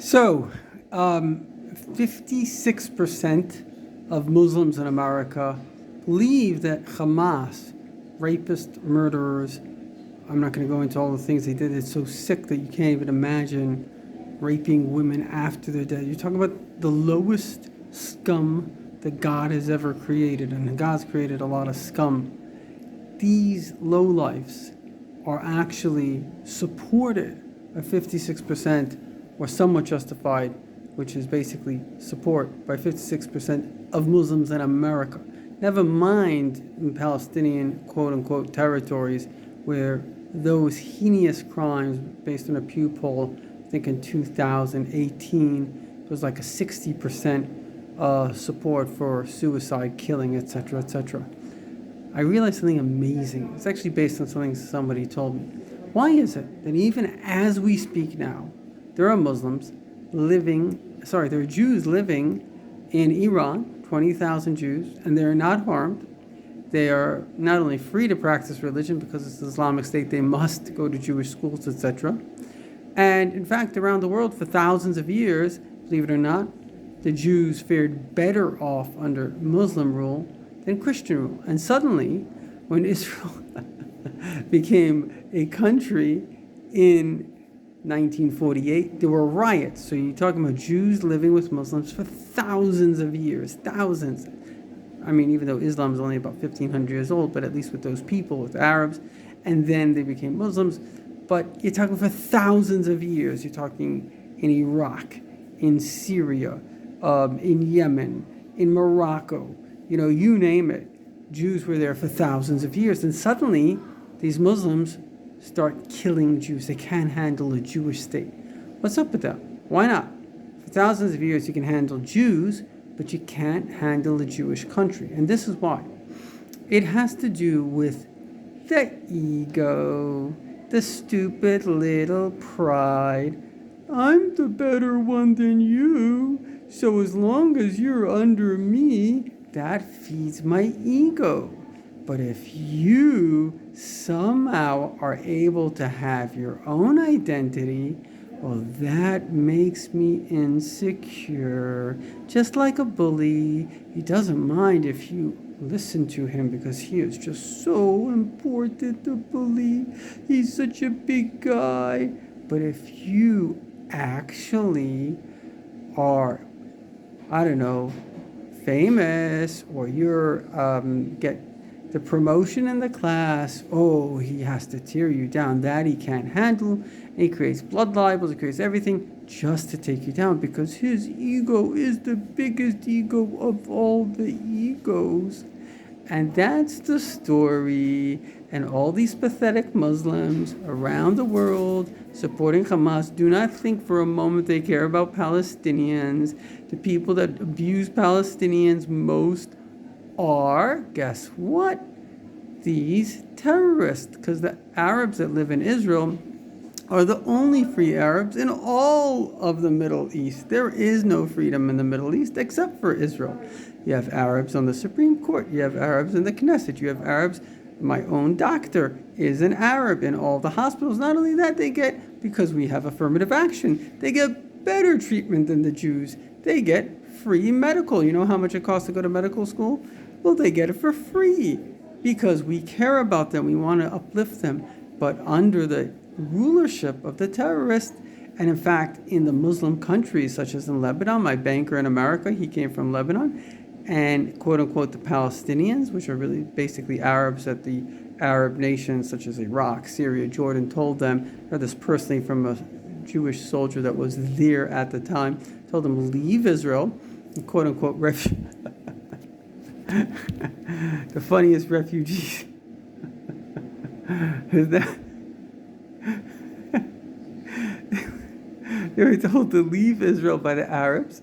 So, 56% of Muslims in America believe that Hamas, rapists, murderers, I'm not going to go into all the things they did. It's so sick that you can't even imagine raping women after they're dead. You're talking about the lowest scum that God has ever created, and God's created a lot of scum. These lowlifes are actually supported by 56%, or somewhat justified, which is basically support by 56% of Muslims in America. Never mind in Palestinian quote-unquote territories where those heinous crimes, based on a Pew poll, I think in 2018, it was like a 60% support for suicide, killing, etc., etc. I realized something amazing. It's actually based on something somebody told me. Why is it that even as we speak now, there are Jews living in Iran, 20,000 Jews, and they are not harmed. They are not only free to practice religion because it's the Islamic State, they must go to Jewish schools, etc. And in fact, around the world for thousands of years, believe it or not, the Jews fared better off under Muslim rule than Christian rule. And suddenly, when Israel became a country in 1948, there were riots. So you're talking about Jews living with Muslims for thousands of years, thousands. I mean, even though Islam is only about 1,500 years old, but at least with those people, with Arabs, and then they became Muslims. But you're talking for thousands of years. You're talking in Iraq, in Syria, in Yemen, in Morocco, you name it. Jews were there for thousands of years. And suddenly, these Muslims start killing Jews. They can't handle a Jewish state. What's up with that? Why not? For thousands of years, you can handle Jews, but you can't handle a Jewish country. And this is why. It has to do with the ego, the stupid little pride. I'm the better one than you, so as long as you're under me, that feeds my ego. But if you somehow are able to have your own identity, well, that makes me insecure. Just like a bully, he doesn't mind if you listen to him because he is just so important, the bully. He's such a big guy. But if you actually are, famous, or you're get the promotion in the class, he has to tear you down. That he can't handle. And he creates blood libels, he creates everything just to take you down because his ego is the biggest ego of all the egos. And that's the story. And all these pathetic Muslims around the world supporting Hamas do not think for a moment they care about Palestinians. The people that abuse Palestinians most are, guess what? These terrorists. Because the Arabs that live in Israel are the only free Arabs in all of the Middle East. There is no freedom in the Middle East except for Israel. You have Arabs on the Supreme Court. You have Arabs in the Knesset. You have Arabs. My own doctor is an Arab in all the hospitals. Not only that, they get, because we have affirmative action, they get better treatment than the Jews. They get free medical. You know how much it costs to go to medical school? Well, they get it for free because we care about them. We want to uplift them. But under the rulership of the terrorists, and in fact, in the Muslim countries, such as in Lebanon, my banker in America, he came from Lebanon, and quote-unquote the Palestinians, which are really basically Arabs that the Arab nations such as Iraq, Syria, Jordan told them. I heard this personally from a Jewish soldier that was there at the time, told them leave Israel, and quote-unquote the funniest refugees is that they were told to leave Israel by the Arabs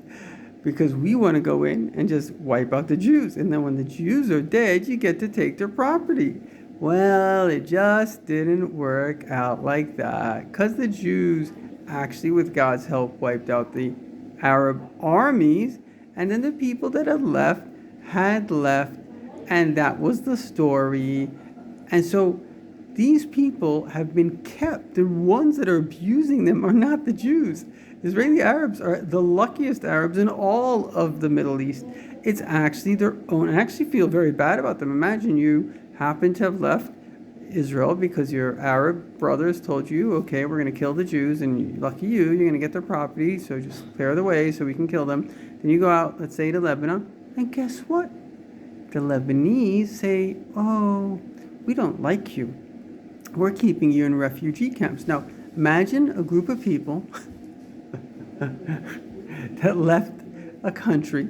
because we want to go in and just wipe out the Jews. And then when the Jews are dead, you get to take their property. Well, it just didn't work out like that because the Jews actually, with God's help, wiped out the Arab armies. And then the people that had left, and that was the story. And so these people have been kept. The ones that are abusing them are not the Jews. Israeli Arabs are the luckiest Arabs in all of the Middle East. It's actually their own. I actually feel very bad about them. Imagine you happen to have left Israel because your Arab brothers told you, okay, we're going to kill the Jews, and lucky you, you're going to get their property, so just clear the way so we can kill them. Then you go out, let's say, to Lebanon, and guess what? The Lebanese say, oh, we don't like you. We're keeping you in refugee camps. Now, imagine a group of people that left a country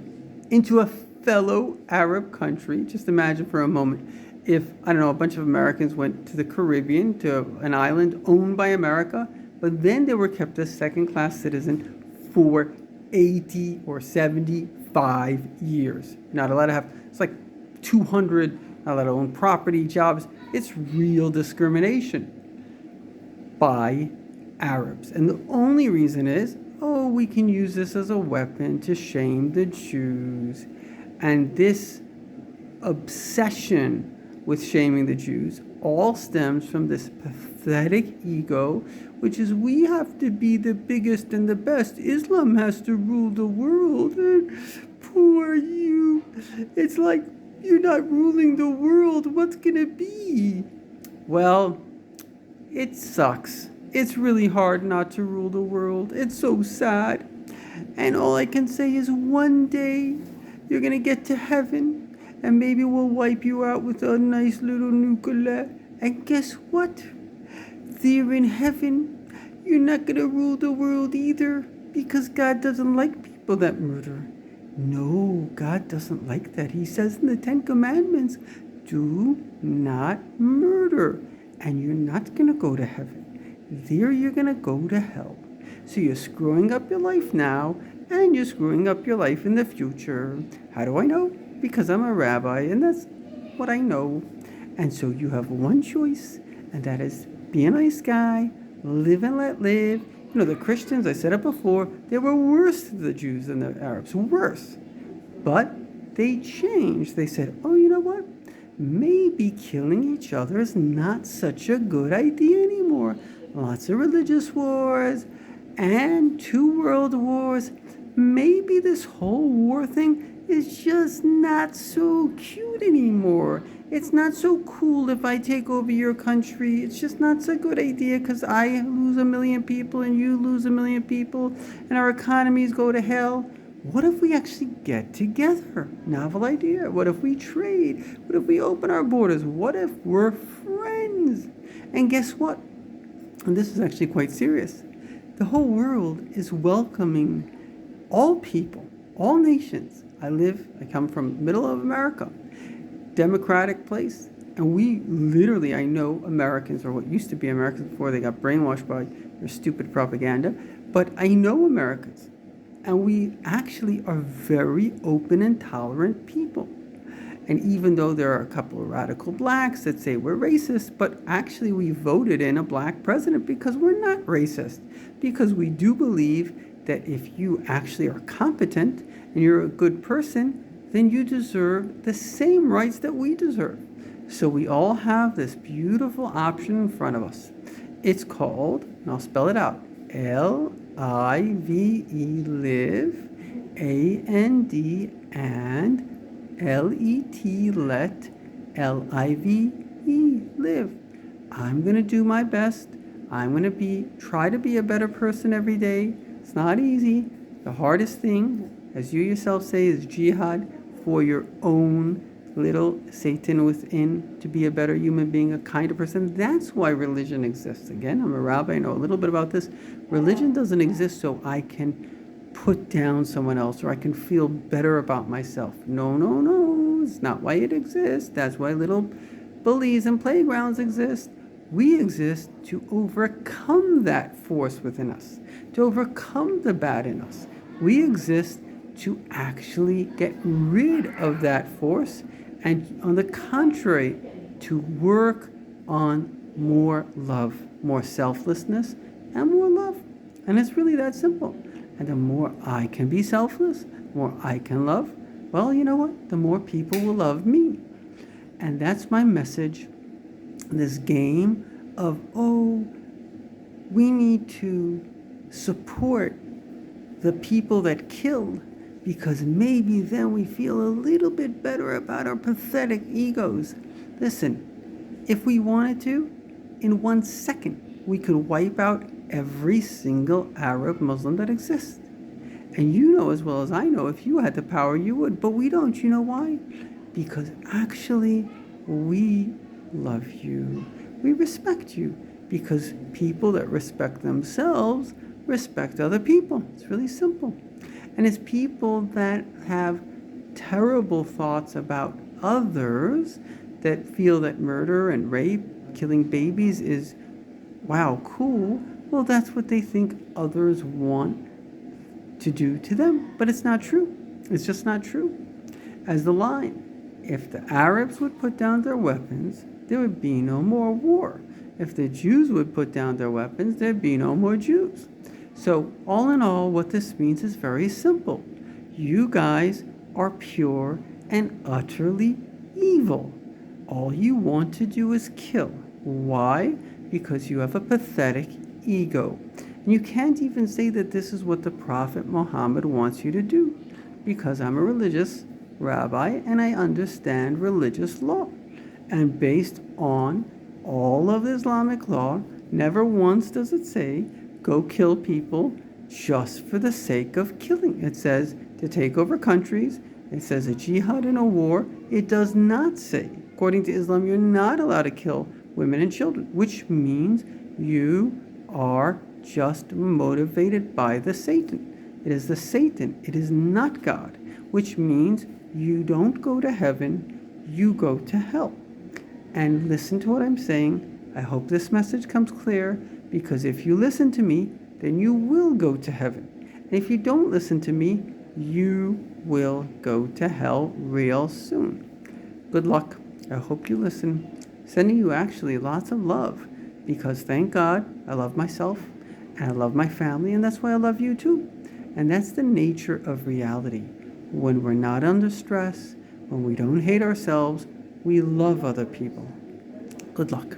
into a fellow Arab country. Just imagine for a moment if, I don't know, a bunch of Americans went to the Caribbean, to an island owned by America, but then they were kept as second-class citizen for 80 or 75 years. You're not allowed to have, it's like 200, not allowed to own property, jobs. It's real discrimination by Arabs. And the only reason is, oh, we can use this as a weapon to shame the Jews. And this obsession with shaming the Jews all stems from this pathetic ego, which is we have to be the biggest and the best. Islam has to rule the world. And poor you. It's like, you're not ruling the world. What's going to be? Well, it sucks. It's really hard not to rule the world. It's so sad. And all I can say is one day you're going to get to heaven, and maybe we'll wipe you out with a nice little nuclear. And guess what? There in heaven, you're not going to rule the world either, because God doesn't like people that murder. No, God doesn't like that. He says in the Ten Commandments, do not murder. And you're not going to go to heaven. There you're going to go to hell. So you're screwing up your life now, and you're screwing up your life in the future. How do I know? Because I'm a rabbi, and that's what I know. And so you have one choice, and that is be a nice guy, live and let live. You know, the Christians, I said it before, they were worse to the Jews than the Arabs, worse. But they changed. They said, oh, you know what? Maybe killing each other is not such a good idea anymore. Lots of religious wars and 2 world wars. Maybe this whole war thing is just not so cute anymore. It's not so cool if I take over your country. It's just not so good idea because I lose 1 million people and you lose 1 million people and our economies go to hell. What if we actually get together? Novel idea. What if we trade? What if we open our borders? What if we're friends? And guess what? And this is actually quite serious. The whole world is welcoming all people, all nations. I come from middle of America, democratic place, and we literally, I know Americans, or what used to be Americans before they got brainwashed by their stupid propaganda, but I know Americans, and we actually are very open and tolerant people. And even though there are a couple of radical blacks that say we're racist, but actually we voted in a black president because we're not racist, because we do believe that if you actually are competent and you're a good person, then you deserve the same rights that we deserve. So we all have this beautiful option in front of us. It's called, and I'll spell it out, L-I-V-E, live, A-N-D, and L-E-T, let, L-I-V-E, live. I'm going to do my best. I'm going to try to be a better person every day. It's not easy. The hardest thing, as you yourself say, is jihad for your own little Satan within, to be a better human being, a kinder person. That's why religion exists. Again, I'm a rabbi, I know a little bit about this. Religion doesn't exist so I can put down someone else or I can feel better about myself. No, no, no. It's not why it exists. That's why little bullies and playgrounds exist. We exist to overcome that force within us, to overcome the bad in us. We exist to actually get rid of that force and, on the contrary, to work on more love, more selflessness, and more love. And it's really that simple. And the more I can be selfless, the more I can love, well, you know what? The more people will love me. And that's my message. This game of, we need to support the people that killed, because maybe then we feel a little bit better about our pathetic egos. Listen, if we wanted to, in 1 second, we could wipe out every single Arab Muslim that exists. And you know as well as I know, if you had the power, you would. But we don't. You know why? Because actually, we love you. We respect you. Because people that respect themselves respect other people. It's really simple. And it's people that have terrible thoughts about others, that feel that murder and rape, killing babies is, wow, cool. Well, that's what they think others want to do to them. But it's not true. It's just not true. As the line, if the Arabs would put down their weapons, there would be no more war. If the Jews would put down their weapons, there'd be no more Jews. So all in all, what this means is very simple. You guys are pure and utterly evil. All you want to do is kill. Why? Because you have a pathetic ego. And you can't even say that this is what the Prophet Muhammad wants you to do, because I'm a religious rabbi and I understand religious law. And based on all of Islamic law, never once does it say, go kill people just for the sake of killing. It says to take over countries. It says a jihad in a war. It does not say, according to Islam, you're not allowed to kill women and children, which means you are just motivated by the Satan. It is the Satan. It is not God, which means you don't go to heaven, you go to hell. And listen to what I'm saying. I hope this message comes clear, because if you listen to me, then you will go to heaven. And if you don't listen to me, you will go to hell real soon. Good luck. I hope you listen. Sending you actually lots of love, because thank God I love myself and I love my family, and that's why I love you too. And that's the nature of reality. When we're not under stress, when we don't hate ourselves, we love other people. Good luck.